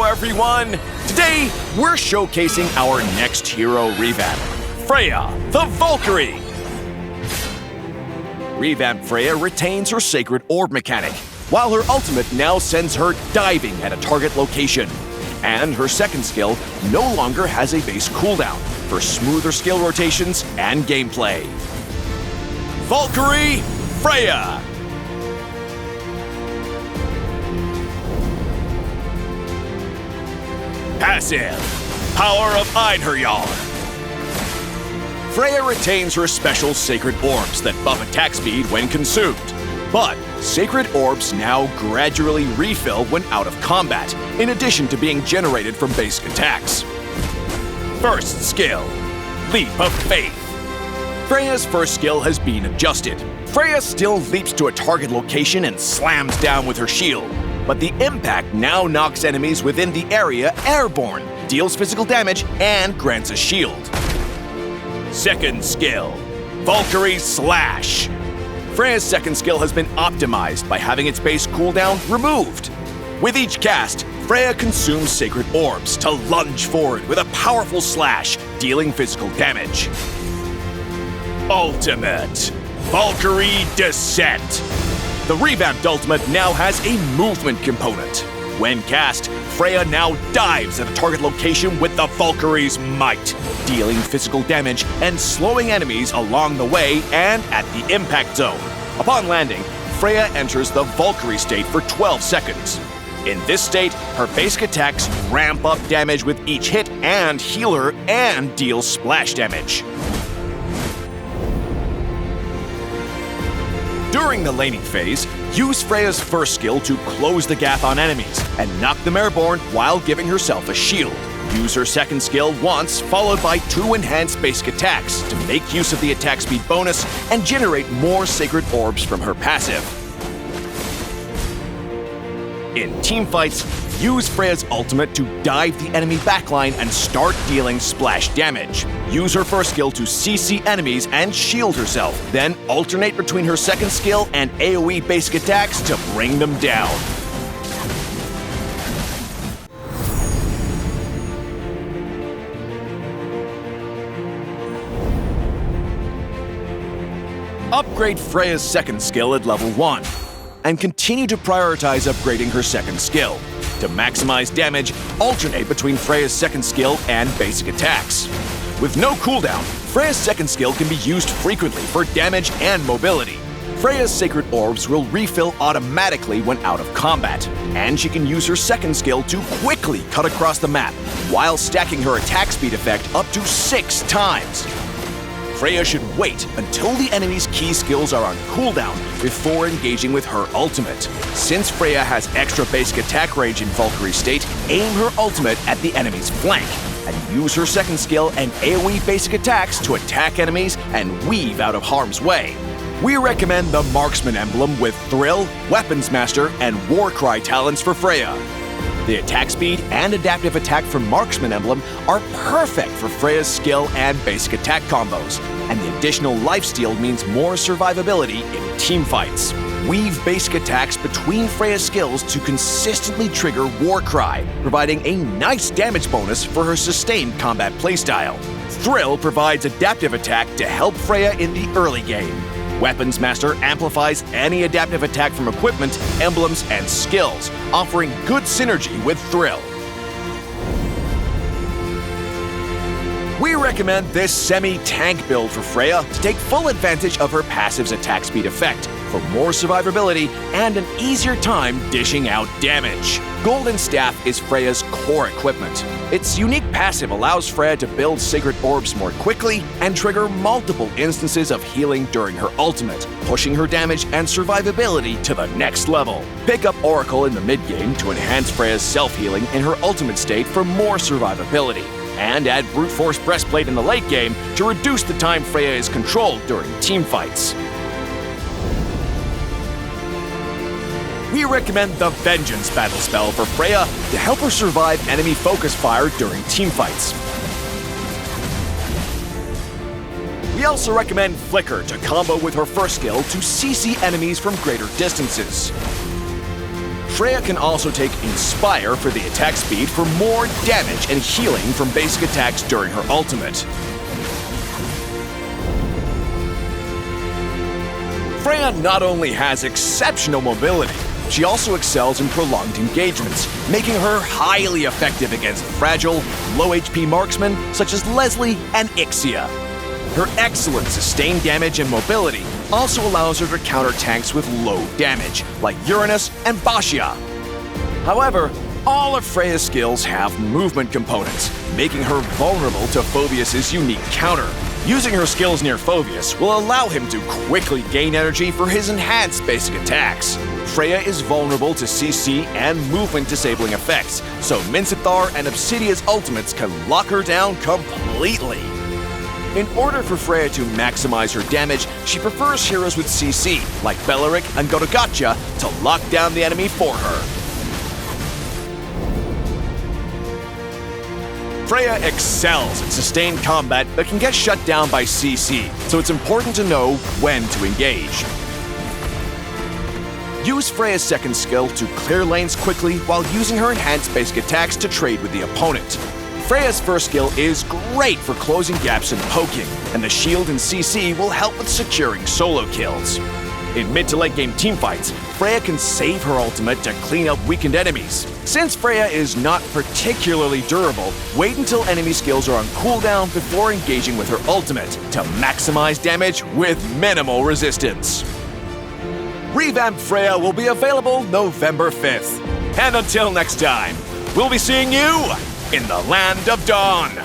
Hello everyone! Today, we're showcasing our next hero revamp, Freya, the Valkyrie! Revamped Freya retains her Sacred Orb mechanic, while her ultimate now sends her diving at a target location. And her second skill no longer has a base cooldown for smoother skill rotations and gameplay. Valkyrie Freya! Passive, Power of Einherjar. Freya retains her special Sacred Orbs that buff attack speed when consumed, but Sacred Orbs now gradually refill when out of combat, in addition to being generated from basic attacks. First skill, Leap of Faith. Freya's first skill has been adjusted. Freya still leaps to a target location and slams down with her shield, but the impact now knocks enemies within the area airborne, deals physical damage, and grants a shield. Second skill, Valkyrie Slash. Freya's second skill has been optimized by having its base cooldown removed. With each cast, Freya consumes Sacred Orbs to lunge forward with a powerful slash, dealing physical damage. Ultimate, Valkyrie Descent. The revamped ultimate now has a movement component. When cast, Freya now dives at a target location with the Valkyrie's might, dealing physical damage and slowing enemies along the way and at the impact zone. Upon landing, Freya enters the Valkyrie state for 12 seconds. In this state, her basic attacks ramp up damage with each hit and heal her and deal splash damage. During the laning phase, use Freya's first skill to close the gap on enemies and knock them airborne while giving herself a shield. Use her second skill once, followed by 2 enhanced basic attacks to make use of the attack speed bonus and generate more Sacred Orbs from her passive. In teamfights, use Freya's ultimate to dive the enemy backline and start dealing splash damage. Use her first skill to CC enemies and shield herself, then alternate between her second skill and AoE basic attacks to bring them down. Upgrade Freya's second skill at level 1. And continue to prioritize upgrading her second skill. To maximize damage, alternate between Freya's second skill and basic attacks. With no cooldown, Freya's second skill can be used frequently for damage and mobility. Freya's Sacred Orbs will refill automatically when out of combat, and she can use her second skill to quickly cut across the map, while stacking her attack speed effect up to 6 times. Freya should wait until the enemy's key skills are on cooldown before engaging with her ultimate. Since Freya has extra basic attack range in Valkyrie state, aim her ultimate at the enemy's flank, and use her second skill and AoE basic attacks to attack enemies and weave out of harm's way. We recommend the Marksman emblem with Thrill, Weapons Master, and Warcry talents for Freya. The attack speed and adaptive attack from Marksman emblem are perfect for Freya's skill and basic attack combos, and the additional lifesteal means more survivability in teamfights. Weave basic attacks between Freya's skills to consistently trigger Warcry, providing a nice damage bonus for her sustained combat playstyle. Thrill provides adaptive attack to help Freya in the early game. Weapons Master amplifies any adaptive attack from equipment, emblems, and skills, offering good synergy with Thrill. We recommend this semi-tank build for Freya to take full advantage of her passive's attack speed effect, for more survivability and an easier time dishing out damage. Golden Staff is Freya's core equipment. Its unique passive allows Freya to build Sacred Orbs more quickly and trigger multiple instances of healing during her ultimate, pushing her damage and survivability to the next level. Pick up Oracle in the mid-game to enhance Freya's self-healing in her ultimate state for more survivability, and add Brute Force Breastplate in the late game to reduce the time Freya is controlled during teamfights. We recommend the Vengeance battle spell for Freya to help her survive enemy focus fire during teamfights. We also recommend Flicker to combo with her first skill to CC enemies from greater distances. Freya can also take Inspire for the attack speed for more damage and healing from basic attacks during her ultimate. Freya not only has exceptional mobility, she also excels in prolonged engagements, making her highly effective against fragile, low HP marksmen such as Leslie and Ixia. Her excellent sustained damage and mobility also allows her to counter tanks with low damage, like Uranus and Bashia. However, all of Freya's skills have movement components, making her vulnerable to Phoveus' unique counter. Using her skills near Phoveus will allow him to quickly gain energy for his enhanced basic attacks. Freya is vulnerable to CC and movement disabling effects, so Minthithar and Obsidia's ultimates can lock her down completely. In order for Freya to maximize her damage, she prefers heroes with CC, like Beleric and Gotogatcha, to lock down the enemy for her. Freya excels in sustained combat but can get shut down by CC, so it's important to know when to engage. Use Freya's second skill to clear lanes quickly while using her enhanced basic attacks to trade with the opponent. Freya's first skill is great for closing gaps and poking, and the shield and CC will help with securing solo kills. In mid to late game teamfights, Freya can save her ultimate to clean up weakened enemies. Since Freya is not particularly durable, wait until enemy skills are on cooldown before engaging with her ultimate to maximize damage with minimal resistance. Revamped Freya will be available November 5th. And until next time, we'll be seeing you in the Land of Dawn!